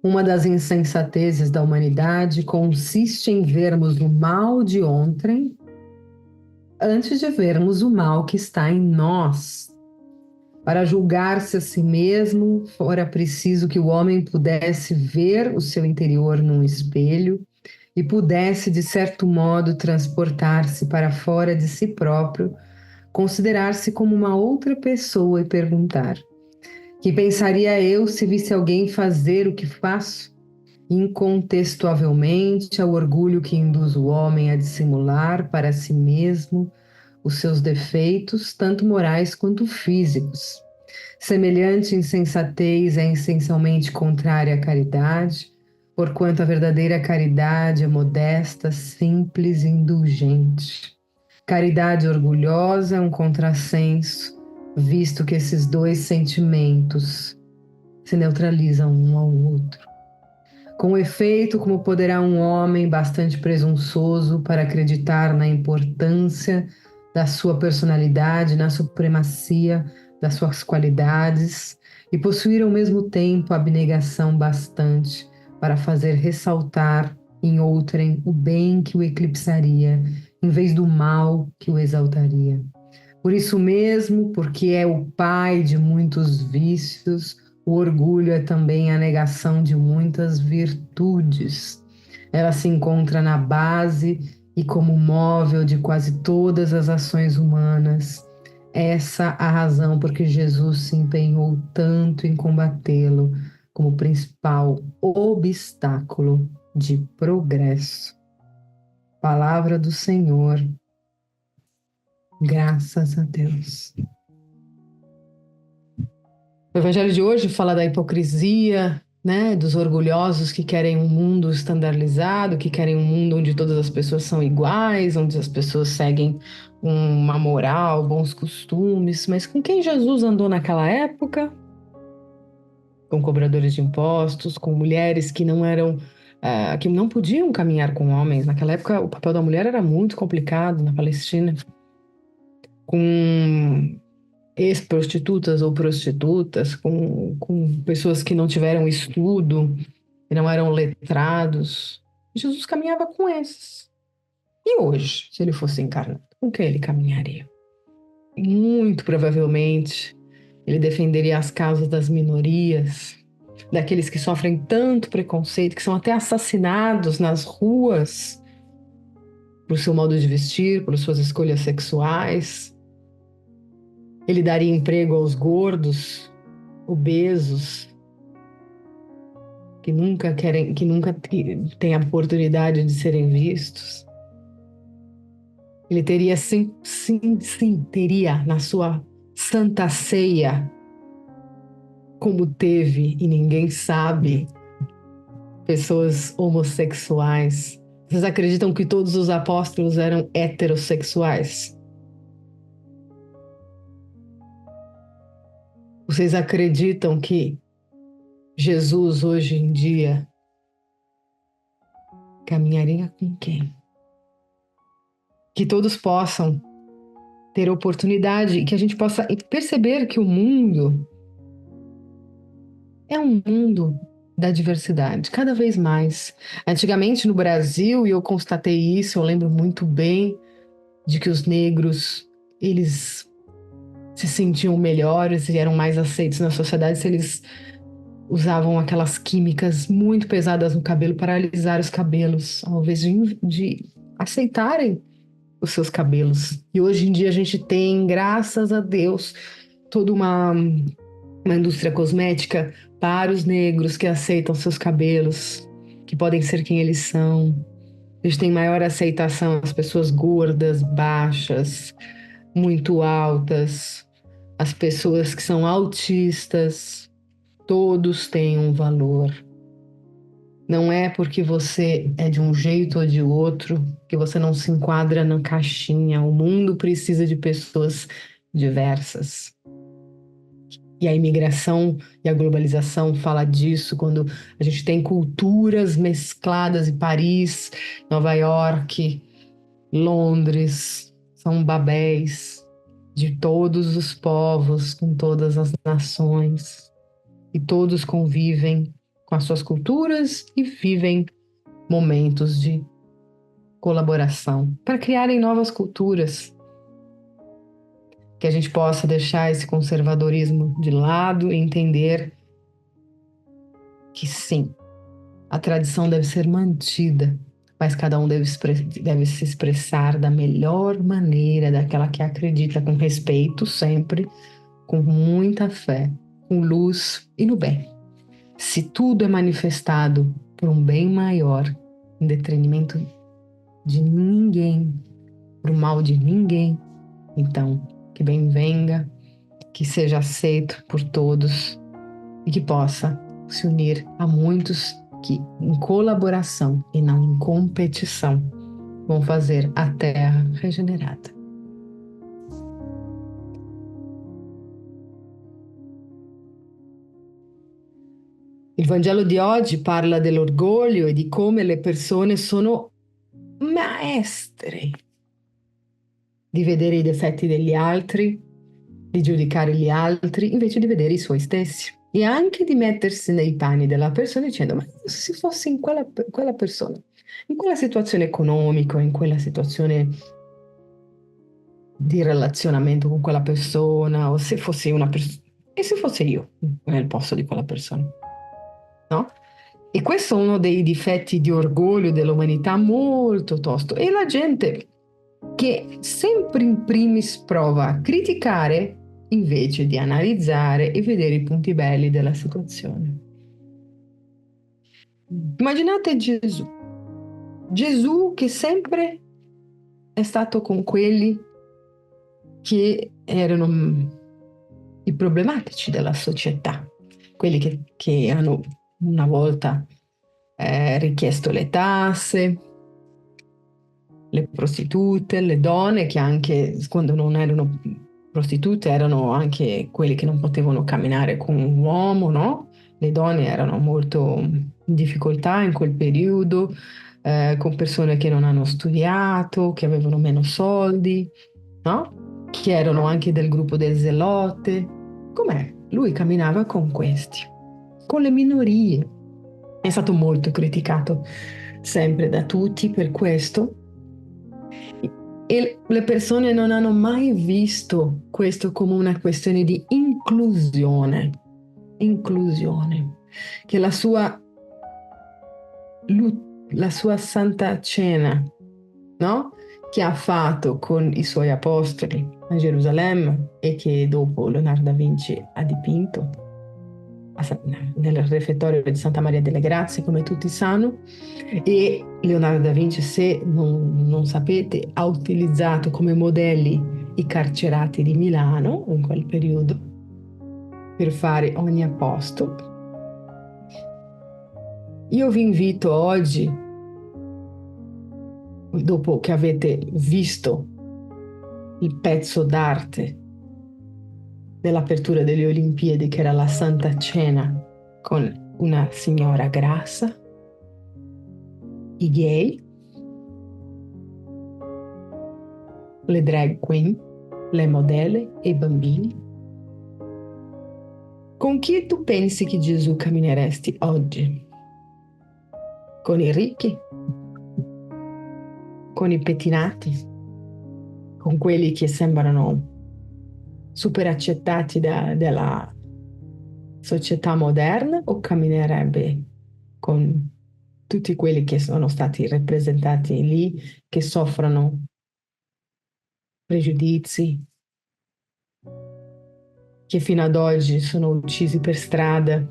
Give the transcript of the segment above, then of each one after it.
Uma das insensatezes da humanidade consiste em vermos o mal de ontem antes de vermos o mal que está em nós. Para julgar-se a si mesmo, fora preciso que o homem pudesse ver o seu interior num espelho e pudesse, de certo modo, transportar-se para fora de si próprio, considerar-se como uma outra pessoa e perguntar: que pensaria eu se visse alguém fazer o que faço? Incontestavelmente, ao orgulho que induz o homem a dissimular para si mesmo os seus defeitos, tanto morais quanto físicos. Semelhante insensatez é essencialmente contrária à caridade, porquanto a verdadeira caridade é modesta, simples e indulgente. Caridade orgulhosa é um contrassenso, visto que esses dois sentimentos se neutralizam um ao outro. Com efeito, como poderá um homem bastante presunçoso para acreditar na importância da sua personalidade, na supremacia das suas qualidades e possuir ao mesmo tempo abnegação bastante para fazer ressaltar em outrem o bem que o eclipsaria, em vez do mal que o exaltaria? Por isso mesmo, porque é o pai de muitos vícios, o orgulho é também a negação de muitas virtudes. Ela se encontra na base e como móvel de quase todas as ações humanas. Essa a razão por que Jesus se empenhou tanto em combatê-lo como principal obstáculo de progresso. Palavra do Senhor. Graças a Deus. O evangelho de hoje fala da hipocrisia, né, dos orgulhosos que querem um mundo estandarizado, que querem um mundo onde todas as pessoas são iguais, onde as pessoas seguem uma moral, bons costumes. Mas com quem Jesus andou naquela época? Com cobradores de impostos, com mulheres que não eram, que não podiam caminhar com homens. Naquela época, o papel da mulher era muito complicado na Palestina. Com ex-prostitutas ou prostitutas, com pessoas que não tiveram estudo, que não eram letrados. Jesus caminhava com esses. E hoje, se ele fosse encarnado, com quem ele caminharia? Muito provavelmente, ele defenderia as causas das minorias, daqueles que sofrem tanto preconceito, que são até assassinados nas ruas por seu modo de vestir, por suas escolhas sexuais. Ele daria emprego aos gordos, obesos, que nunca querem, que nunca têm a oportunidade de serem vistos. Ele teria sim, sim, sim, teria na sua santa ceia, como teve e ninguém sabe, pessoas homossexuais. Vocês acreditam que todos os apóstolos eram heterossexuais? Vocês acreditam que Jesus hoje em dia caminharia com quem? Que todos possam ter oportunidade e que a gente possa perceber que o mundo é um mundo da diversidade, cada vez mais. Antigamente no Brasil, e eu constatei isso, eu lembro muito bem de que os negros, eles se sentiam melhores e eram mais aceitos na sociedade se eles usavam aquelas químicas muito pesadas no cabelo para alisar os cabelos, ao invés de aceitarem os seus cabelos. E hoje em dia a gente tem, graças a Deus, toda uma indústria cosmética para os negros que aceitam seus cabelos, que podem ser quem eles são. A gente tem maior aceitação às pessoas gordas, baixas, muito altas, as pessoas que são autistas. Todos têm um valor. Não é porque você é de um jeito ou de outro que você não se enquadra na caixinha. O mundo precisa de pessoas diversas. E a imigração e a globalização fala disso quando a gente tem culturas mescladas em Paris, Nova York, Londres, são babéis de todos os povos, com todas as nações, e todos convivem com as suas culturas e vivem momentos de colaboração para criarem novas culturas. Que a gente possa deixar esse conservadorismo de lado e entender que sim, a tradição deve ser mantida, mas cada um deve se expressar da melhor maneira, daquela que acredita, com respeito sempre, com muita fé, com luz e no bem. Se tudo é manifestado por um bem maior, em detrimento de ninguém, por mal de ninguém, então que bem venga, que seja aceito por todos e que possa se unir a muitos que, em colaboração e não em competição, vão fazer a terra regenerada. Il Vangelo di oggi parla dell'orgoglio e di come le persone sono maestre di vedere i difetti degli altri, di giudicare gli altri, invece di vedere i suoi stessi. E anche di mettersi nei panni della persona dicendo, ma se fossi in quella persona, in quella situazione economica, in quella situazione di relazionamento con quella persona, o se fossi una persona, e se fossi io nel posto di quella persona, no? E questo è uno dei difetti di orgoglio dell'umanità molto tosto. E la gente che sempre in primis prova a criticare invece di analizzare e vedere i punti belli della situazione. Immaginate Gesù. Gesù che sempre è stato con quelli che erano i problematici della società, quelli che hanno una volta richiesto le tasse, le prostitute, le donne che anche quando non erano prostitute erano anche quelli che non potevano camminare con un uomo, no? Le donne erano molto in difficoltà in quel periodo, con persone che non hanno studiato, che avevano meno soldi, no? Che erano anche del gruppo del Zelote. Com'è? Lui camminava con questi, con le minorie. È stato molto criticato sempre da tutti per questo. E le persone non hanno mai visto questo come una questione di inclusione, che la sua Santa Cena, no? Che ha fatto con i suoi apostoli a Gerusalemme e che dopo Leonardo da Vinci ha dipinto nel refettorio di Santa Maria delle Grazie, come tutti sanno. E Leonardo da Vinci, se non sapete, ha utilizzato come modelli i carcerati di Milano in quel periodo per fare ogni apostolo. Io vi invito oggi, dopo che avete visto il pezzo d'arte dell'apertura delle Olimpiadi, che era la Santa Cena con una signora grassa, i gay, le drag queen, le modelle e i bambini. Con chi tu pensi che Gesù cammineresti oggi? Con i ricchi? Con i pettinati? Con quelli che sembrano super accettati dalla società moderna, o camminerebbe con tutti quelli che sono stati rappresentati lì, che soffrono pregiudizi, che fino ad oggi sono uccisi per strada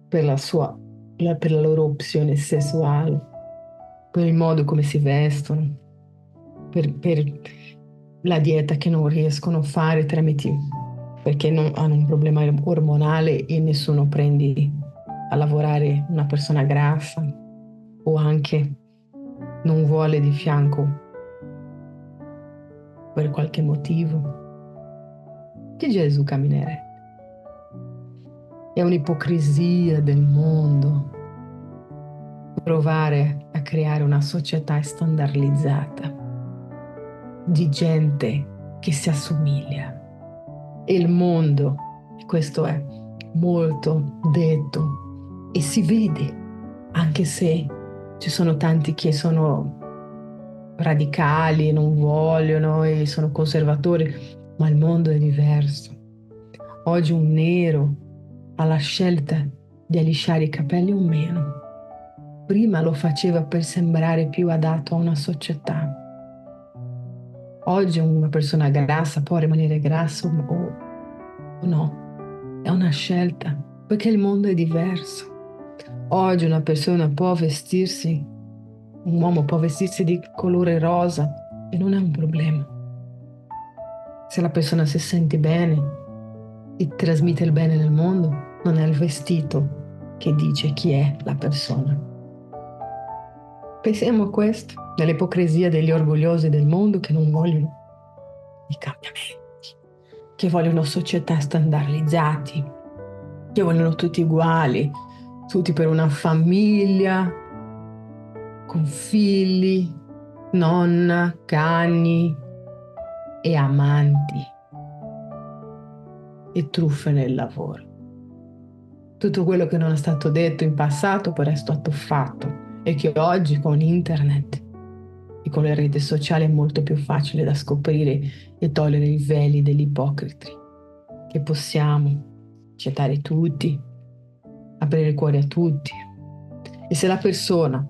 per la loro opzione sessuale, per il modo come si vestono, per la dieta che non riescono a fare perché hanno un problema ormonale e nessuno prende a lavorare una persona grassa, o anche non vuole di fianco per qualche motivo. Che Gesù camminerebbe? È un'ipocrisia del mondo provare a creare una società standardizzata di gente che si assomiglia. E il mondo, questo è, molto detto e si vede, anche se ci sono tanti che sono radicali, non vogliono e sono conservatori, ma il mondo è diverso. Oggi un nero ha la scelta di alisciare i capelli o meno. Prima lo faceva per sembrare più adatto a una società. Oggi una persona grassa può rimanere grassa o no. È una scelta, perché il mondo è diverso. Oggi una persona può vestirsi, un uomo può vestirsi di colore rosa e non è un problema. Se la persona si sente bene e trasmette il bene nel mondo, non è il vestito che dice chi è la persona. Pensiamo a questo, nell'ipocrisia degli orgogliosi del mondo che non vogliono i cambiamenti, che vogliono società standardizzati, che vogliono tutti uguali, tutti per una famiglia, con figli, nonna, cani e amanti e truffe nel lavoro. Tutto quello che non è stato detto in passato però è stato fatto e che oggi con internet e con le reti sociali è molto più facile da scoprire e togliere i veli degli ipocriti, che possiamo accettare tutti, aprire il cuore a tutti. E se la persona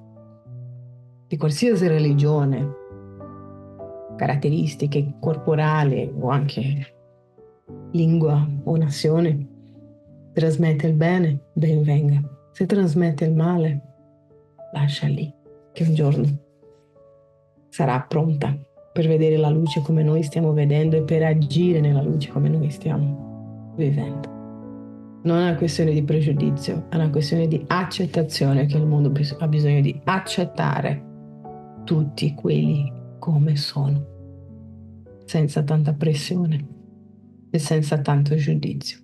di qualsiasi religione, caratteristiche corporali o anche lingua o nazione trasmette il bene, ben venga. Se trasmette il male, lascia lì, che un giorno sarà pronta per vedere la luce come noi stiamo vedendo e per agire nella luce come noi stiamo vivendo. Non è una questione di pregiudizio, è una questione di accettazione, che il mondo ha bisogno di accettare tutti quelli come sono, senza tanta pressione e senza tanto giudizio.